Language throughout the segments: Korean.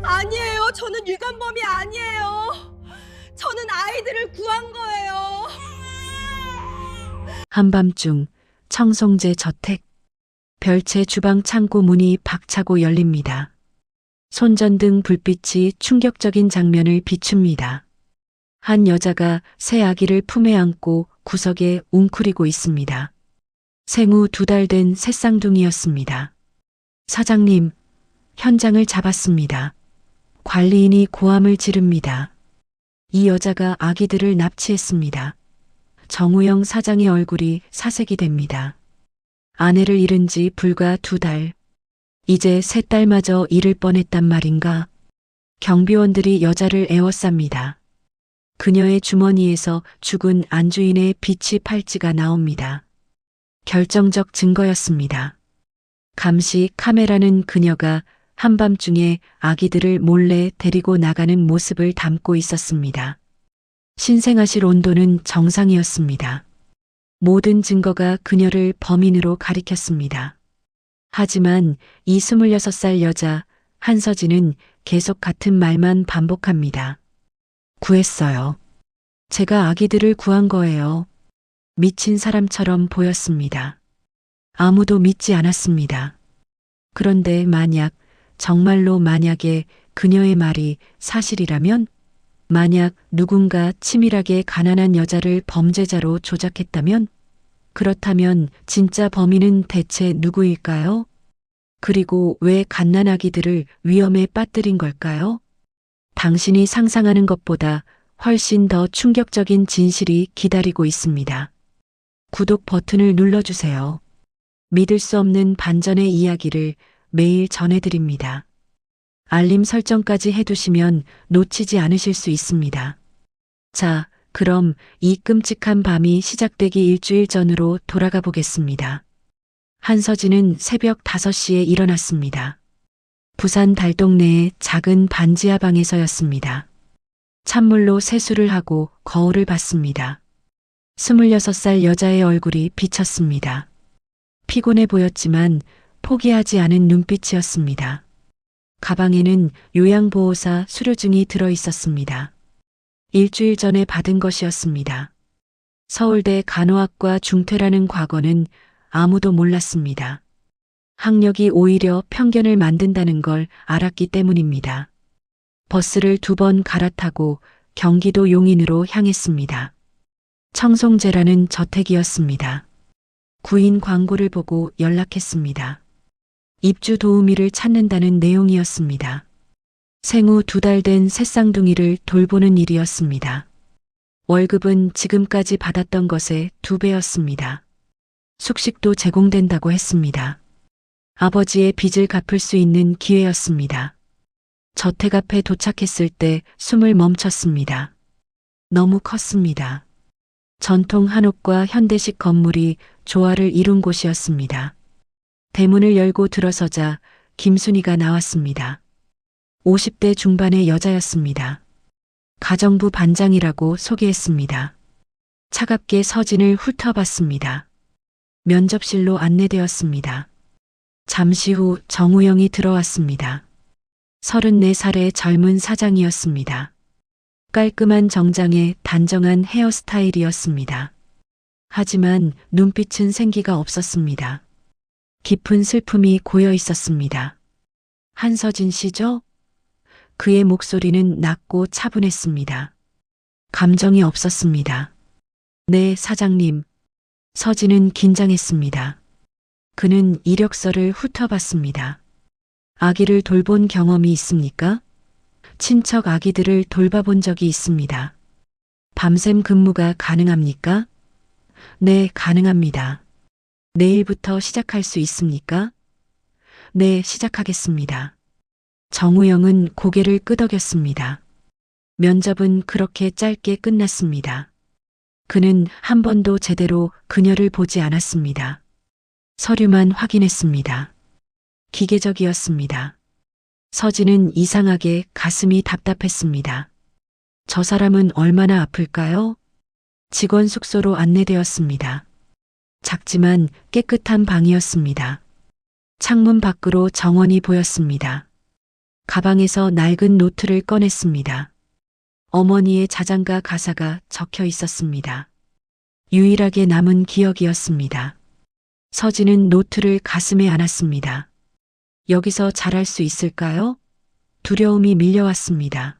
아니에요. 저는 유감범이 아니에요. 저는 아이들을 구한 거예요. 한밤중 청송제 저택. 별채 주방 창고 문이 박차고 열립니다. 손전등 불빛이 충격적인 장면을 비춥니다. 한 여자가 새 아기를 품에 안고 구석에 웅크리고 있습니다. 생후 2달 된 새쌍둥이였습니다. 사장님, 현장을 잡았습니다. 관리인이 고함을 지릅니다. 이 여자가 아기들을 납치했습니다. 정우영 사장의 얼굴이 사색이 됩니다. 아내를 잃은 지 불과 2달. 이제 새 딸마저 잃을 뻔했단 말인가? 경비원들이 여자를 에워쌉니다. 그녀의 주머니에서 죽은 안주인의 비치 팔찌가 나옵니다. 결정적 증거였습니다. 감시 카메라는 그녀가 한밤중에 아기들을 몰래 데리고 나가는 모습을 담고 있었습니다. 신생아실 온도는 정상이었습니다. 모든 증거가 그녀를 범인으로 가리켰습니다. 하지만 이 26살 여자 한서진은 계속 같은 말만 반복합니다. 구했어요. 제가 아기들을 구한 거예요. 미친 사람처럼 보였습니다. 아무도 믿지 않았습니다. 그런데 정말로 만약에 그녀의 말이 사실이라면, 만약 누군가 치밀하게 가난한 여자를 범죄자로 조작했다면, 그렇다면 진짜 범인은 대체 누구일까요? 그리고 왜 갓난아기들을 위험에 빠뜨린 걸까요? 당신이 상상하는 것보다 훨씬 더 충격적인 진실이 기다리고 있습니다. 구독 버튼을 눌러주세요. 믿을 수 없는 반전의 이야기를 매일 전해드립니다. 알림 설정까지 해두시면 놓치지 않으실 수 있습니다. 자, 그럼 이 끔찍한 밤이 시작되기 일주일 전으로 돌아가 보겠습니다. 한서진은 새벽 5시에 일어났습니다. 부산 달동네의 작은 반지하 방에서였습니다. 찬물로 세수를 하고 거울을 봤습니다. 26살 여자의 얼굴이 비쳤습니다. 피곤해 보였지만 포기하지 않은 눈빛이었습니다. 가방에는 요양보호사 수료증이 들어 있었습니다. 일주일 전에 받은 것이었습니다. 서울대 간호학과 중퇴라는 과거는 아무도 몰랐습니다. 학력이 오히려 편견을 만든다는 걸 알았기 때문입니다. 버스를 2번 갈아타고 경기도 용인으로 향했습니다. 청송제라는 저택이었습니다. 구인 광고를 보고 연락했습니다. 입주 도우미를 찾는다는 내용이었습니다. 생후 2달 된 새쌍둥이를 돌보는 일이었습니다. 월급은 지금까지 받았던 것의 2배였습니다. 숙식도 제공된다고 했습니다. 아버지의 빚을 갚을 수 있는 기회였습니다. 저택 앞에 도착했을 때 숨을 멈췄습니다. 너무 컸습니다. 전통 한옥과 현대식 건물이 조화를 이룬 곳이었습니다. 대문을 열고 들어서자 김순희가 나왔습니다. 50대 중반의 여자였습니다. 가정부 반장이라고 소개했습니다. 차갑게 서진을 훑어봤습니다. 면접실로 안내되었습니다. 잠시 후 정우영이 들어왔습니다. 34살의 젊은 사장이었습니다. 깔끔한 정장에 단정한 헤어스타일이었습니다. 하지만 눈빛은 생기가 없었습니다. 깊은 슬픔이 고여 있었습니다. 한서진 씨죠? 그의 목소리는 낮고 차분했습니다. 감정이 없었습니다. 네, 사장님. 서진은 긴장했습니다. 그는 이력서를 훑어봤습니다. 아기를 돌본 경험이 있습니까? 친척 아기들을 돌봐본 적이 있습니다. 밤샘 근무가 가능합니까? 네, 가능합니다. 내일부터 시작할 수 있습니까? 네, 시작하겠습니다. 정우영은 고개를 끄덕였습니다. 면접은 그렇게 짧게 끝났습니다. 그는 한 번도 제대로 그녀를 보지 않았습니다. 서류만 확인했습니다. 기계적이었습니다. 서진은 이상하게 가슴이 답답했습니다. 저 사람은 얼마나 아플까요? 직원 숙소로 안내되었습니다. 작지만 깨끗한 방이었습니다. 창문 밖으로 정원이 보였습니다. 가방에서 낡은 노트를 꺼냈습니다. 어머니의 자장가 가사가 적혀 있었습니다. 유일하게 남은 기억이었습니다. 서진은 노트를 가슴에 안았습니다. 여기서 잘할 수 있을까요? 두려움이 밀려왔습니다.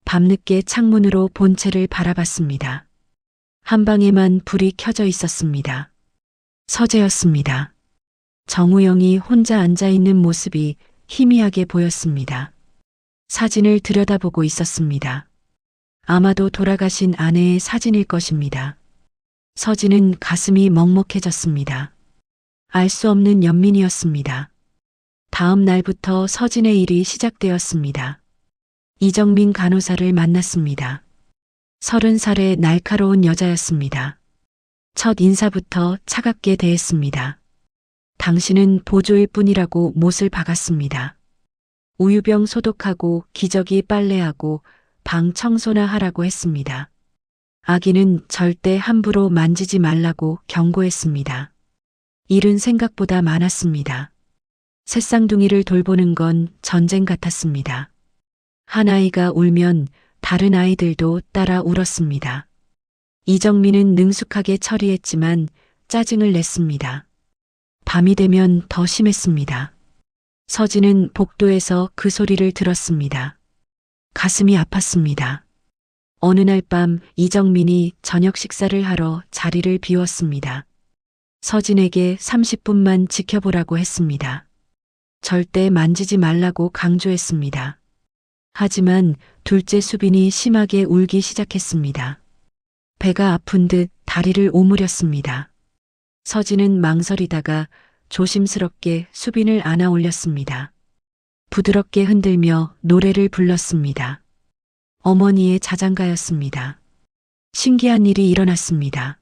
밤늦게 창문으로 본체를 바라봤습니다. 한 방에만 불이 켜져 있었습니다. 서재였습니다. 정우영이 혼자 앉아있는 모습이 희미하게 보였습니다. 사진을 들여다보고 있었습니다. 아마도 돌아가신 아내의 사진일 것입니다. 서진은 가슴이 먹먹해졌습니다. 알 수 없는 연민이었습니다. 다음 날부터 서진의 일이 시작되었습니다. 이정민 간호사를 만났습니다. 30살의 날카로운 여자였습니다. 첫 인사부터 차갑게 대했습니다. 당신은 보조일 뿐이라고 못을 박았습니다. 우유병 소독하고 기저귀 빨래하고 방 청소나 하라고 했습니다. 아기는 절대 함부로 만지지 말라고 경고했습니다. 일은 생각보다 많았습니다. 새쌍둥이를 돌보는 건 전쟁 같았습니다. 한 아이가 울면 다른 아이들도 따라 울었습니다. 이정민은 능숙하게 처리했지만 짜증을 냈습니다. 밤이 되면 더 심했습니다. 서진은 복도에서 그 소리를 들었습니다. 가슴이 아팠습니다. 어느 날 밤 이정민이 저녁 식사를 하러 자리를 비웠습니다. 서진에게 30분만 지켜보라고 했습니다. 절대 만지지 말라고 강조했습니다. 하지만 둘째 수빈이 심하게 울기 시작했습니다. 배가 아픈 듯 다리를 오므렸습니다. 서진은 망설이다가 조심스럽게 수빈을 안아 올렸습니다. 부드럽게 흔들며 노래를 불렀습니다. 어머니의 자장가였습니다. 신기한 일이 일어났습니다.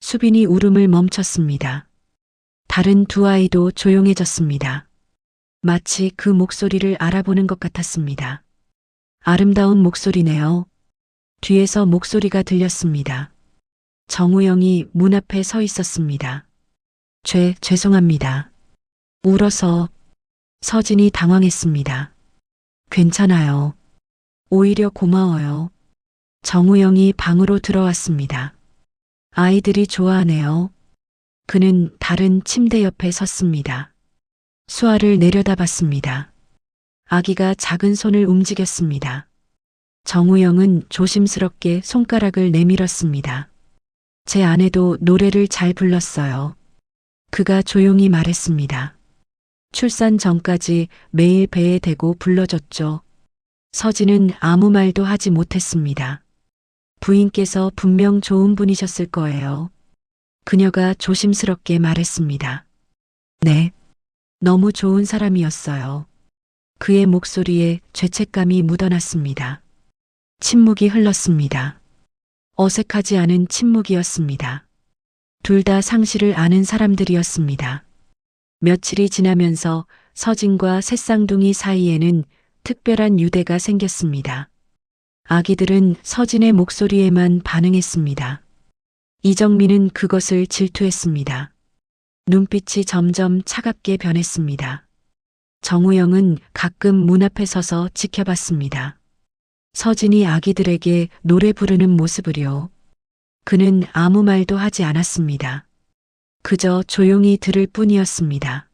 수빈이 울음을 멈췄습니다. 다른 두 아이도 조용해졌습니다. 마치 그 목소리를 알아보는 것 같았습니다. 아름다운 목소리네요. 뒤에서 목소리가 들렸습니다. 정우영이 문 앞에 서 있었습니다. 죄송합니다. 울어서. 서진이 당황했습니다. 괜찮아요. 오히려 고마워요. 정우영이 방으로 들어왔습니다. 아이들이 좋아하네요. 그는 다른 침대 옆에 섰습니다. 수아를 내려다봤습니다. 아기가 작은 손을 움직였습니다. 정우영은 조심스럽게 손가락을 내밀었습니다. 제 아내도 노래를 잘 불렀어요. 그가 조용히 말했습니다. 출산 전까지 매일 배에 대고 불러줬죠. 서진은 아무 말도 하지 못했습니다. 부인께서 분명 좋은 분이셨을 거예요. 그녀가 조심스럽게 말했습니다. 네, 너무 좋은 사람이었어요. 그의 목소리에 죄책감이 묻어났습니다. 침묵이 흘렀습니다. 어색하지 않은 침묵이었습니다. 둘 다 상실을 아는 사람들이었습니다. 며칠이 지나면서 서진과 새쌍둥이 사이에는 특별한 유대가 생겼습니다. 아기들은 서진의 목소리에만 반응했습니다. 이정민은 그것을 질투했습니다. 눈빛이 점점 차갑게 변했습니다. 정우영은 가끔 문 앞에 서서 지켜봤습니다. 서진이 아기들에게 노래 부르는 모습을요. 그는 아무 말도 하지 않았습니다. 그저 조용히 들을 뿐이었습니다.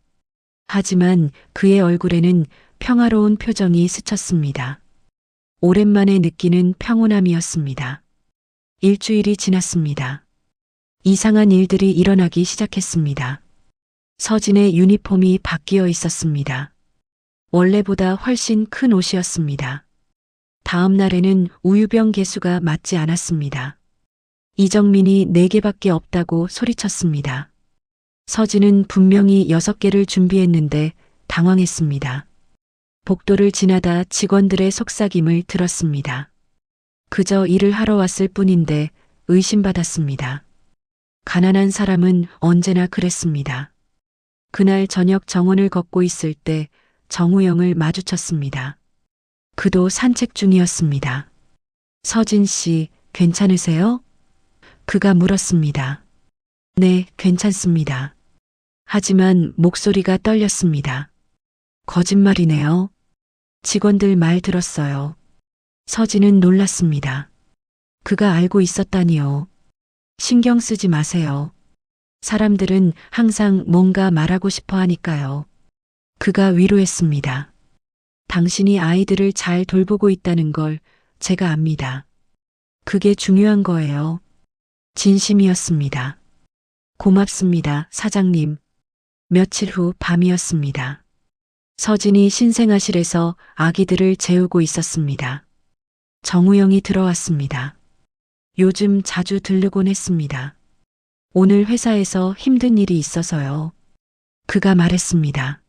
하지만 그의 얼굴에는 평화로운 표정이 스쳤습니다. 오랜만에 느끼는 평온함이었습니다. 일주일이 지났습니다. 이상한 일들이 일어나기 시작했습니다. 서진의 유니폼이 바뀌어 있었습니다. 원래보다 훨씬 큰 옷이었습니다. 다음 날에는 우유병 개수가 맞지 않았습니다. 이정민이 4개밖에 없다고 소리쳤습니다. 서진은 분명히 6개를 준비했는데 당황했습니다. 복도를 지나다 직원들의 속삭임을 들었습니다. 그저 일을 하러 왔을 뿐인데 의심받았습니다. 가난한 사람은 언제나 그랬습니다. 그날 저녁 정원을 걷고 있을 때 정우영을 마주쳤습니다. 그도 산책 중이었습니다. 서진 씨, 괜찮으세요? 그가 물었습니다. 네, 괜찮습니다. 하지만 목소리가 떨렸습니다. 거짓말이네요. 직원들 말 들었어요. 서진은 놀랐습니다. 그가 알고 있었다니요. 신경 쓰지 마세요. 사람들은 항상 뭔가 말하고 싶어 하니까요. 그가 위로했습니다. 당신이 아이들을 잘 돌보고 있다는 걸 제가 압니다. 그게 중요한 거예요. 진심이었습니다. 고맙습니다, 사장님. 며칠 후 밤이었습니다. 서진이 신생아실에서 아기들을 재우고 있었습니다. 정우영이 들어왔습니다. 요즘 자주 들르곤 했습니다. 오늘 회사에서 힘든 일이 있어서요. 그가 말했습니다.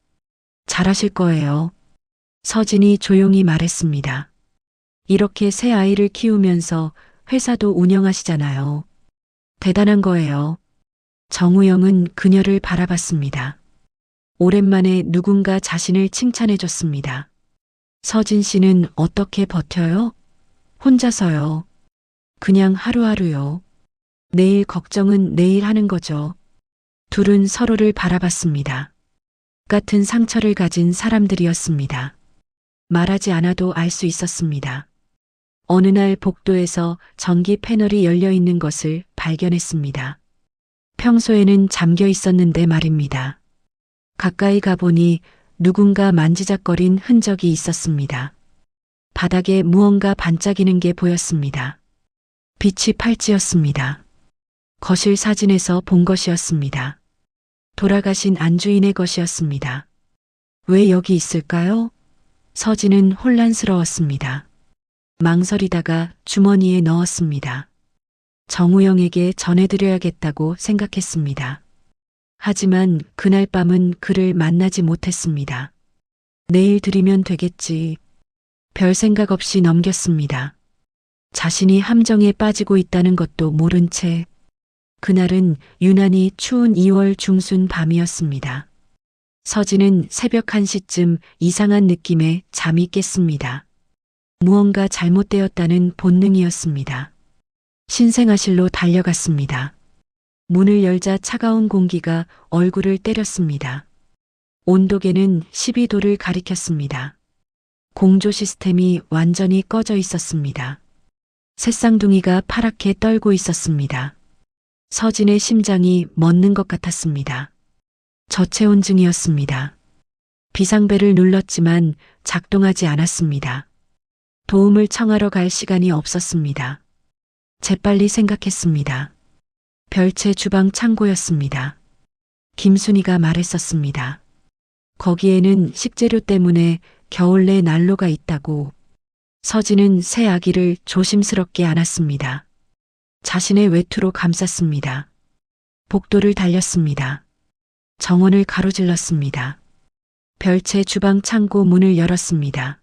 잘하실 거예요. 서진이 조용히 말했습니다. 이렇게 새 아이를 키우면서 회사도 운영하시잖아요. 대단한 거예요. 정우영은 그녀를 바라봤습니다. 오랜만에 누군가 자신을 칭찬해 줬습니다. 서진 씨는 어떻게 버텨요? 혼자서요. 그냥 하루하루요. 내일 걱정은 내일 하는 거죠. 둘은 서로를 바라봤습니다. 같은 상처를 가진 사람들이었습니다. 말하지 않아도 알 수 있었습니다. 어느 날 복도에서 전기 패널이 열려 있는 것을 발견했습니다. 평소에는 잠겨 있었는데 말입니다. 가까이 가보니 누군가 만지작거린 흔적이 있었습니다. 바닥에 무언가 반짝이는 게 보였습니다. 빛이 팔찌였습니다. 거실 사진에서 본 것이었습니다. 돌아가신 안주인의 것이었습니다. 왜 여기 있을까요? 서진은 혼란스러웠습니다. 망설이다가 주머니에 넣었습니다. 정우영에게 전해드려야겠다고 생각했습니다. 하지만 그날 밤은 그를 만나지 못했습니다. 내일 드리면 되겠지. 별 생각 없이 넘겼습니다. 자신이 함정에 빠지고 있다는 것도 모른 채 그날은 유난히 추운 2월 중순 밤이었습니다. 서진은 새벽 1시쯤 이상한 느낌에 잠이 깼습니다. 무언가 잘못되었다는 본능이었습니다. 신생아실로 달려갔습니다. 문을 열자 차가운 공기가 얼굴을 때렸습니다. 온도계는 12도를 가리켰습니다. 공조 시스템이 완전히 꺼져 있었습니다. 새쌍둥이가 파랗게 떨고 있었습니다. 서진의 심장이 멎는 것 같았습니다. 저체온증이었습니다. 비상벨을 눌렀지만 작동하지 않았습니다. 도움을 청하러 갈 시간이 없었습니다. 재빨리 생각했습니다. 별채 주방 창고였습니다. 김순이가 말했었습니다. 거기에는 식재료 때문에 겨울 내 난로가 있다고. 서진은 새 아기를 조심스럽게 안았습니다. 자신의 외투로 감쌌습니다. 복도를 달렸습니다. 정원을 가로질렀습니다. 별채 주방 창고 문을 열었습니다.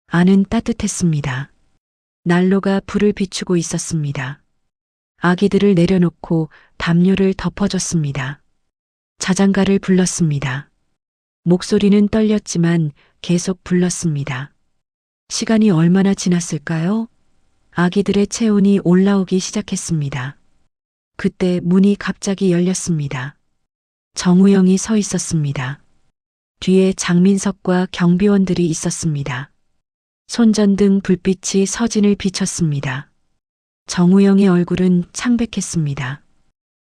안은 따뜻했습니다. 난로가 불을 비추고 있었습니다. 아기들을 내려놓고 담요를 덮어줬습니다. 자장가를 불렀습니다. 목소리는 떨렸지만 계속 불렀습니다. 시간이 얼마나 지났을까요? 아기들의 체온이 올라오기 시작했습니다. 그때 문이 갑자기 열렸습니다. 정우영이 서 있었습니다. 뒤에 장민석과 경비원들이 있었습니다. 손전등 불빛이 서진을 비쳤습니다. 정우영의 얼굴은 창백했습니다.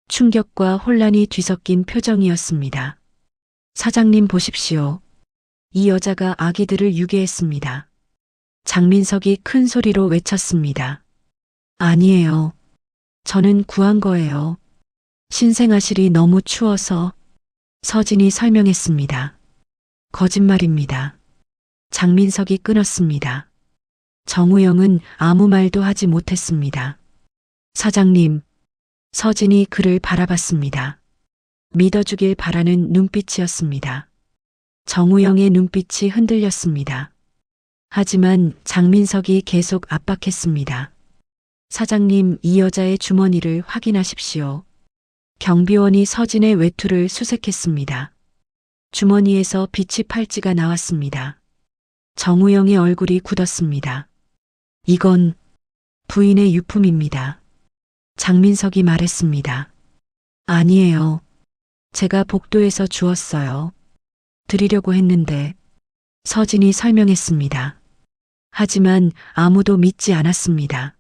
충격과 혼란이 뒤섞인 표정이었습니다. 사장님 보십시오. 이 여자가 아기들을 유괴했습니다. 장민석이 큰 소리로 외쳤습니다. 아니에요. 저는 구한 거예요. 신생아실이 너무 추워서. 서진이 설명했습니다. 거짓말입니다. 장민석이 끊었습니다. 정우영은 아무 말도 하지 못했습니다. 사장님, 서진이 그를 바라봤습니다. 믿어주길 바라는 눈빛이었습니다. 정우영의 눈빛이 흔들렸습니다. 하지만 장민석이 계속 압박했습니다. 사장님, 이 여자의 주머니를 확인하십시오. 경비원이 서진의 외투를 수색했습니다. 주머니에서 빛이 팔찌가 나왔습니다. 정우영의 얼굴이 굳었습니다. 이건 부인의 유품입니다. 장민석이 말했습니다. 아니에요. 제가 복도에서 주었어요. 드리려고 했는데. 서진이 설명했습니다. 하지만 아무도 믿지 않았습니다.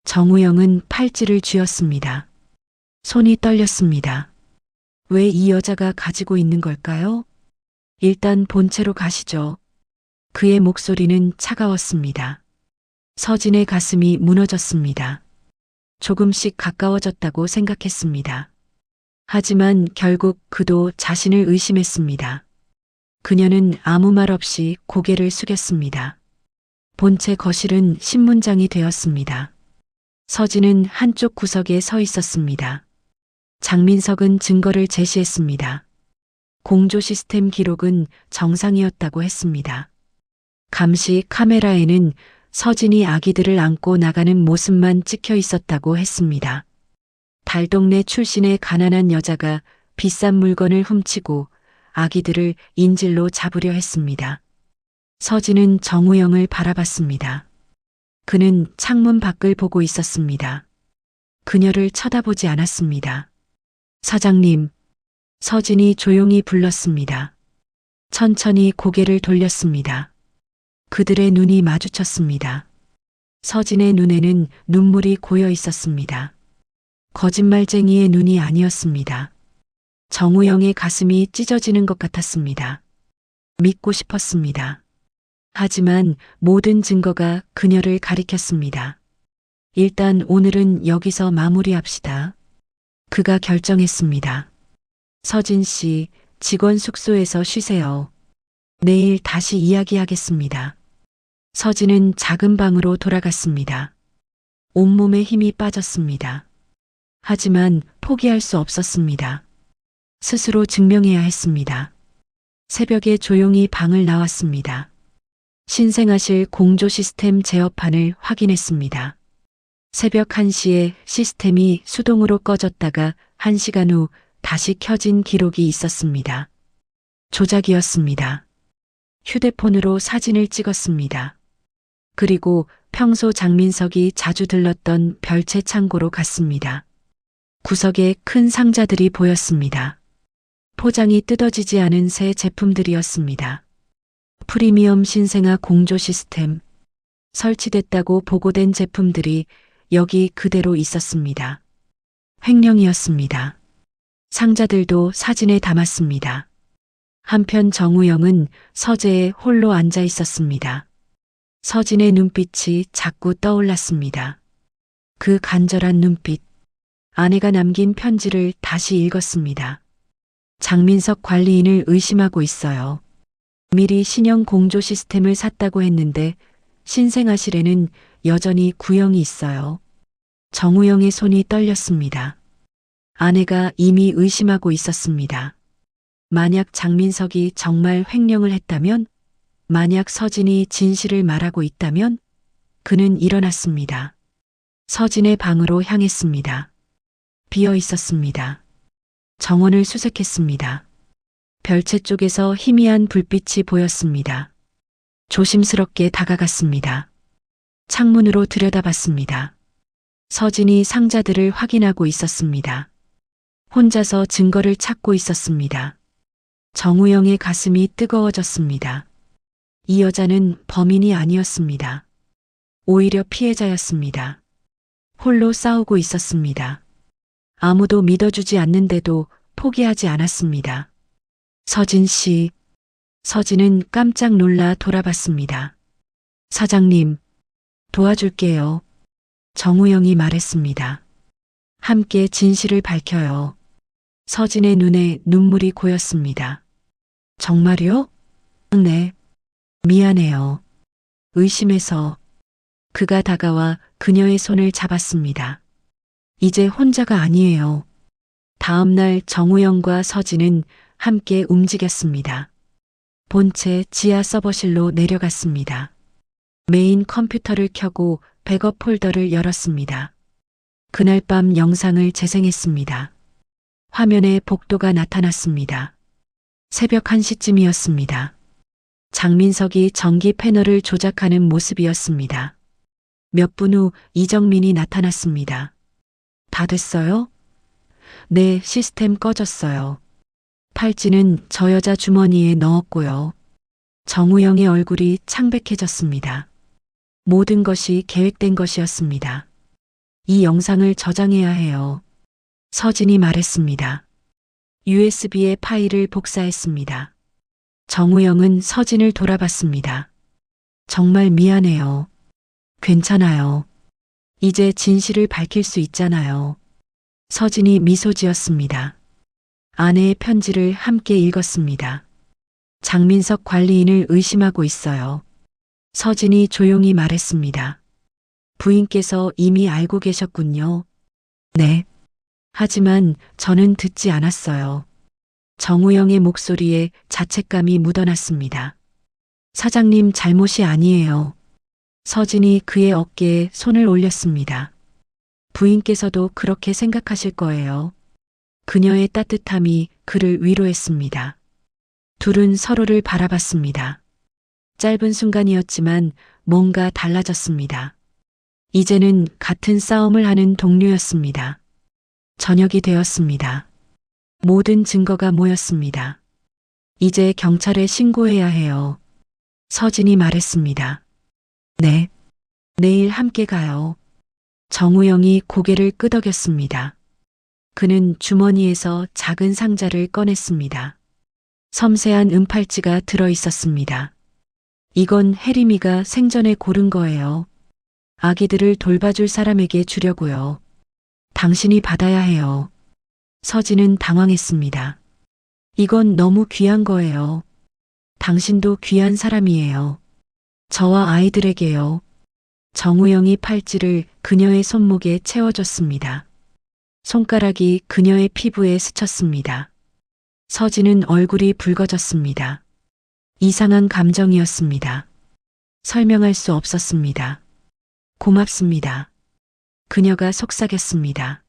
정우영은 팔찌를 쥐었습니다. 손이 떨렸습니다. 왜 이 여자가 가지고 있는 걸까요? 일단 본체로 가시죠. 그의 목소리는 차가웠습니다. 서진의 가슴이 무너졌습니다. 조금씩 가까워졌다고 생각했습니다. 하지만 결국 그도 자신을 의심했습니다. 그녀는 아무 말 없이 고개를 숙였습니다. 본체 거실은 신문장이 되었습니다. 서진은 한쪽 구석에 서 있었습니다. 장민석은 증거를 제시했습니다. 공조 시스템 기록은 정상이었다고 했습니다. 감시 카메라에는 서진이 아기들을 안고 나가는 모습만 찍혀 있었다고 했습니다. 달동네 출신의 가난한 여자가 비싼 물건을 훔치고 아기들을 인질로 잡으려 했습니다. 서진은 정우영을 바라봤습니다. 그는 창문 밖을 보고 있었습니다. 그녀를 쳐다보지 않았습니다. 사장님, 서진이 조용히 불렀습니다. 천천히 고개를 돌렸습니다. 그들의 눈이 마주쳤습니다. 서진의 눈에는 눈물이 고여 있었습니다. 거짓말쟁이의 눈이 아니었습니다. 정우영의 가슴이 찢어지는 것 같았습니다. 믿고 싶었습니다. 하지만 모든 증거가 그녀를 가리켰습니다. 일단 오늘은 여기서 마무리합시다. 그가 결정했습니다. 서진 씨, 직원 숙소에서 쉬세요. 내일 다시 이야기하겠습니다. 서진은 작은 방으로 돌아갔습니다. 온몸에 힘이 빠졌습니다. 하지만 포기할 수 없었습니다. 스스로 증명해야 했습니다. 새벽에 조용히 방을 나왔습니다. 신생아실 공조 시스템 제어판을 확인했습니다. 새벽 1시에 시스템이 수동으로 꺼졌다가 1시간 후 다시 켜진 기록이 있었습니다. 조작이었습니다. 휴대폰으로 사진을 찍었습니다. 그리고 평소 장민석이 자주 들렀던 별채 창고로 갔습니다. 구석에 큰 상자들이 보였습니다. 포장이 뜯어지지 않은 새 제품들이었습니다. 프리미엄 신생아 공조 시스템. 설치됐다고 보고된 제품들이 여기 그대로 있었습니다. 횡령이었습니다. 상자들도 사진에 담았습니다. 한편 정우영은 서재에 홀로 앉아 있었습니다. 서진의 눈빛이 자꾸 떠올랐습니다. 그 간절한 눈빛. 아내가 남긴 편지를 다시 읽었습니다. 장민석 관리인을 의심하고 있어요. 미리 신형 공조 시스템을 샀다고 했는데 신생아실에는 여전히 구형이 있어요. 정우영의 손이 떨렸습니다. 아내가 이미 의심하고 있었습니다. 만약 장민석이 정말 횡령을 했다면, 만약 서진이 진실을 말하고 있다면, 그는 일어났습니다. 서진의 방으로 향했습니다. 비어 있었습니다. 정원을 수색했습니다. 별채 쪽에서 희미한 불빛이 보였습니다. 조심스럽게 다가갔습니다. 창문으로 들여다봤습니다. 서진이 상자들을 확인하고 있었습니다. 혼자서 증거를 찾고 있었습니다. 정우영의 가슴이 뜨거워졌습니다. 이 여자는 범인이 아니었습니다. 오히려 피해자였습니다. 홀로 싸우고 있었습니다. 아무도 믿어주지 않는데도 포기하지 않았습니다. 서진 씨. 서진은 깜짝 놀라 돌아봤습니다. 사장님, 도와줄게요. 정우영이 말했습니다. 함께 진실을 밝혀요. 서진의 눈에 눈물이 고였습니다. 정말요? 네. 미안해요. 의심해서. 그가 다가와 그녀의 손을 잡았습니다. 이제 혼자가 아니에요. 다음 날 정우영과 서진은 함께 움직였습니다. 본체 지하 서버실로 내려갔습니다. 메인 컴퓨터를 켜고 백업 폴더를 열었습니다. 그날 밤 영상을 재생했습니다. 화면에 복도가 나타났습니다. 새벽 1시쯤이었습니다. 장민석이 전기 패널을 조작하는 모습이었습니다. 몇 분 후 이정민이 나타났습니다. 다 됐어요? 네, 시스템 꺼졌어요. 팔찌는 저 여자 주머니에 넣었고요. 정우영의 얼굴이 창백해졌습니다. 모든 것이 계획된 것이었습니다. 이 영상을 저장해야 해요. 서진이 말했습니다. USB에 파일을 복사했습니다. 정우영은 서진을 돌아봤습니다. 정말 미안해요. 괜찮아요. 이제 진실을 밝힐 수 있잖아요. 서진이 미소 지었습니다. 아내의 편지를 함께 읽었습니다. 장민석 관리인을 의심하고 있어요. 서진이 조용히 말했습니다. 부인께서 이미 알고 계셨군요. 네. 하지만 저는 듣지 않았어요. 정우영의 목소리에 자책감이 묻어났습니다. 사장님 잘못이 아니에요. 서진이 그의 어깨에 손을 올렸습니다. 부인께서도 그렇게 생각하실 거예요. 그녀의 따뜻함이 그를 위로했습니다. 둘은 서로를 바라봤습니다. 짧은 순간이었지만 뭔가 달라졌습니다. 이제는 같은 싸움을 하는 동료였습니다. 저녁이 되었습니다. 모든 증거가 모였습니다. 이제 경찰에 신고해야 해요. 서진이 말했습니다. 네. 내일 함께 가요. 정우영이 고개를 끄덕였습니다. 그는 주머니에서 작은 상자를 꺼냈습니다. 섬세한 은팔찌가 들어 있었습니다. 이건 혜림이가 생전에 고른 거예요. 아기들을 돌봐줄 사람에게 주려고요. 당신이 받아야 해요. 서진은 당황했습니다. 이건 너무 귀한 거예요. 당신도 귀한 사람이에요. 저와 아이들에게요. 정우영이 팔찌를 그녀의 손목에 채워줬습니다. 손가락이 그녀의 피부에 스쳤습니다. 서진은 얼굴이 붉어졌습니다. 이상한 감정이었습니다. 설명할 수 없었습니다. 고맙습니다. 그녀가 속삭였습니다.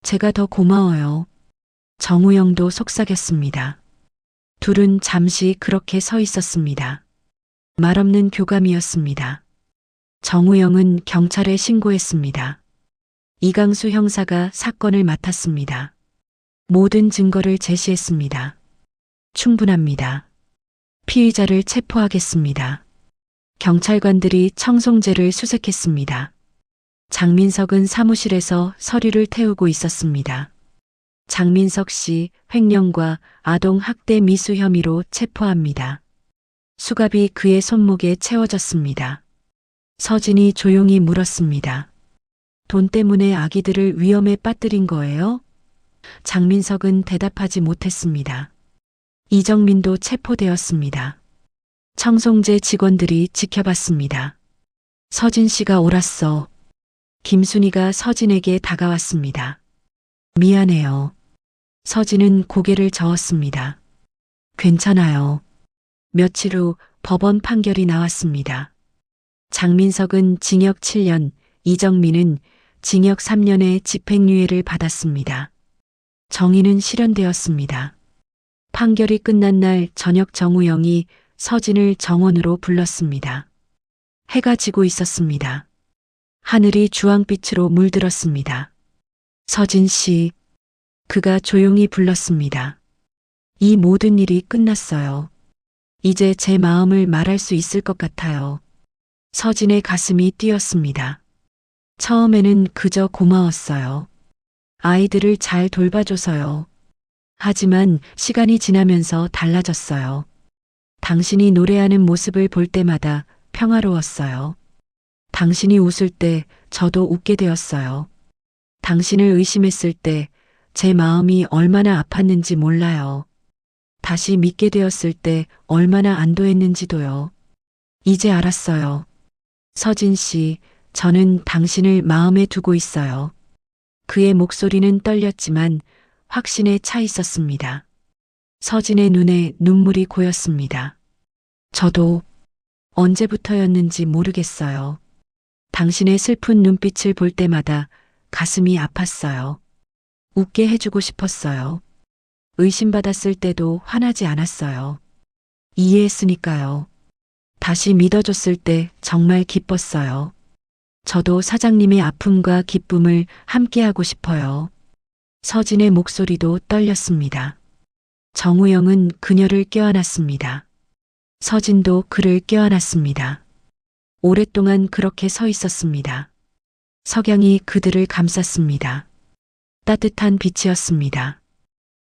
제가 더 고마워요. 정우영도 속삭였습니다. 둘은 잠시 그렇게 서 있었습니다. 말없는 교감이었습니다. 정우영은 경찰에 신고했습니다. 이강수 형사가 사건을 맡았습니다. 모든 증거를 제시했습니다. 충분합니다. 피의자를 체포하겠습니다. 경찰관들이 청송제를 수색했습니다. 장민석은 사무실에서 서류를 태우고 있었습니다. 장민석 씨 횡령과 아동 학대 미수 혐의로 체포합니다. 수갑이 그의 손목에 채워졌습니다. 서진이 조용히 물었습니다. 돈 때문에 아기들을 위험에 빠뜨린 거예요? 장민석은 대답하지 못했습니다. 이정민도 체포되었습니다. 청송제 직원들이 지켜봤습니다. 서진 씨가 옳았어. 김순희가 서진에게 다가왔습니다. 미안해요. 서진은 고개를 저었습니다. 괜찮아요. 며칠 후 법원 판결이 나왔습니다. 장민석은 징역 7년, 이정민은 징역 3년의 집행유예를 받았습니다. 정의는 실현되었습니다. 판결이 끝난 날 저녁 정우영이 서진을 정원으로 불렀습니다. 해가 지고 있었습니다. 하늘이 주황빛으로 물들었습니다. 서진 씨, 그가 조용히 불렀습니다. 이 모든 일이 끝났어요. 이제 제 마음을 말할 수 있을 것 같아요. 서진의 가슴이 뛰었습니다. 처음에는 그저 고마웠어요. 아이들을 잘 돌봐줘서요. 하지만 시간이 지나면서 달라졌어요. 당신이 노래하는 모습을 볼 때마다 평화로웠어요. 당신이 웃을 때 저도 웃게 되었어요. 당신을 의심했을 때 제 마음이 얼마나 아팠는지 몰라요. 다시 믿게 되었을 때 얼마나 안도했는지도요. 이제 알았어요. 서진 씨, 저는 당신을 마음에 두고 있어요. 그의 목소리는 떨렸지만 확신에 차 있었습니다. 서진의 눈에 눈물이 고였습니다. 저도 언제부터였는지 모르겠어요. 당신의 슬픈 눈빛을 볼 때마다 가슴이 아팠어요. 웃게 해주고 싶었어요. 의심받았을 때도 화나지 않았어요. 이해했으니까요. 다시 믿어줬을 때 정말 기뻤어요. 저도 사장님의 아픔과 기쁨을 함께하고 싶어요. 서진의 목소리도 떨렸습니다. 정우영은 그녀를 껴안았습니다. 서진도 그를 껴안았습니다. 오랫동안 그렇게 서 있었습니다. 석양이 그들을 감쌌습니다. 따뜻한 빛이었습니다.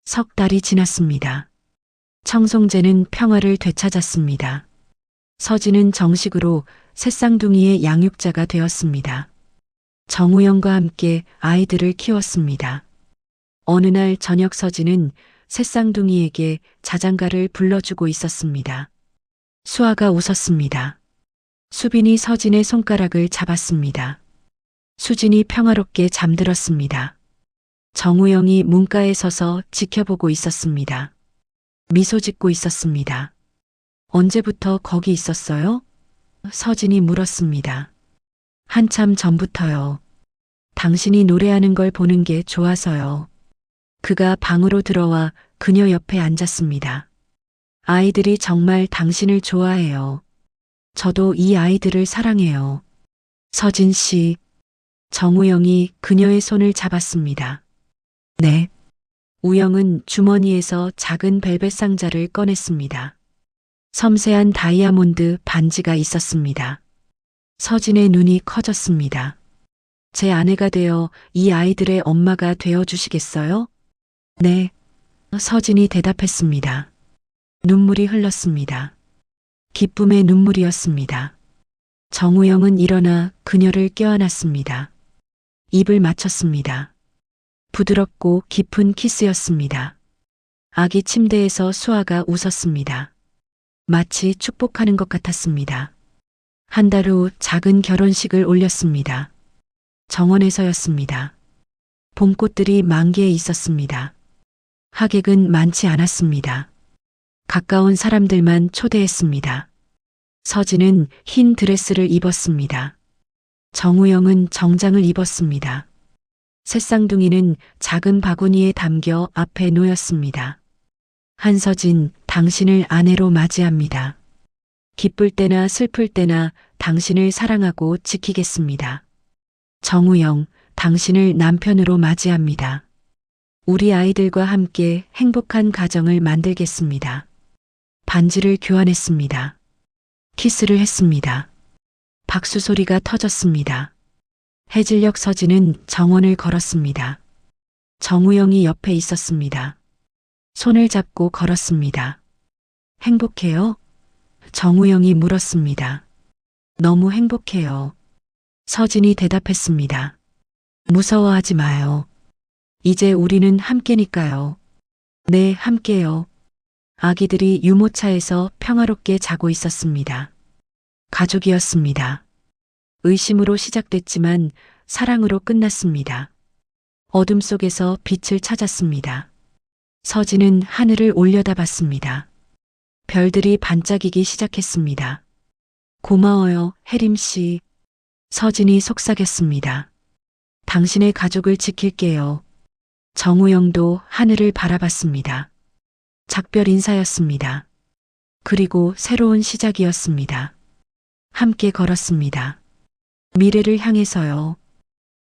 석 달이 지났습니다. 청송제는 평화를 되찾았습니다. 서진은 정식으로 새쌍둥이의 양육자가 되었습니다. 정우영과 함께 아이들을 키웠습니다. 어느 날 저녁 서진은 새쌍둥이에게 자장가를 불러주고 있었습니다. 수아가 웃었습니다. 수빈이 서진의 손가락을 잡았습니다. 수진이 평화롭게 잠들었습니다. 정우영이 문가에 서서 지켜보고 있었습니다. 미소 짓고 있었습니다. 언제부터 거기 있었어요? 서진이 물었습니다. 한참 전부터요. 당신이 노래하는 걸 보는 게 좋아서요. 그가 방으로 들어와 그녀 옆에 앉았습니다. 아이들이 정말 당신을 좋아해요. 저도 이 아이들을 사랑해요. 서진 씨. 정우영이 그녀의 손을 잡았습니다. 네. 우영은 주머니에서 작은 벨벳 상자를 꺼냈습니다. 섬세한 다이아몬드 반지가 있었습니다. 서진의 눈이 커졌습니다. 제 아내가 되어 이 아이들의 엄마가 되어 주시겠어요? 네. 서진이 대답했습니다. 눈물이 흘렀습니다. 기쁨의 눈물이었습니다. 정우영은 일어나 그녀를 껴안았습니다. 입을 맞췄습니다. 부드럽고 깊은 키스였습니다. 아기 침대에서 수아가 웃었습니다. 마치 축복하는 것 같았습니다. 한 달 후 작은 결혼식을 올렸습니다. 정원에서였습니다. 봄꽃들이 만개해 있었습니다. 하객은 많지 않았습니다. 가까운 사람들만 초대했습니다. 서진은 흰 드레스를 입었습니다. 정우영은 정장을 입었습니다. 새쌍둥이는 작은 바구니에 담겨 앞에 놓였습니다. 한서진, 당신을 아내로 맞이합니다. 기쁠 때나 슬플 때나 당신을 사랑하고 지키겠습니다. 정우영, 당신을 남편으로 맞이합니다. 우리 아이들과 함께 행복한 가정을 만들겠습니다. 반지를 교환했습니다. 키스를 했습니다. 박수 소리가 터졌습니다. 해질녘 서진은 정원을 걸었습니다. 정우영이 옆에 있었습니다. 손을 잡고 걸었습니다. 행복해요? 정우영이 물었습니다. 너무 행복해요. 서진이 대답했습니다. 무서워하지 마요. 이제 우리는 함께니까요. 네, 함께요. 아기들이 유모차에서 평화롭게 자고 있었습니다. 가족이었습니다. 의심으로 시작됐지만 사랑으로 끝났습니다. 어둠 속에서 빛을 찾았습니다. 서진은 하늘을 올려다봤습니다. 별들이 반짝이기 시작했습니다. 고마워요, 혜림 씨. 서진이 속삭였습니다. 당신의 가족을 지킬게요. 정우영도 하늘을 바라봤습니다. 작별 인사였습니다. 그리고 새로운 시작이었습니다. 함께 걸었습니다. 미래를 향해서요.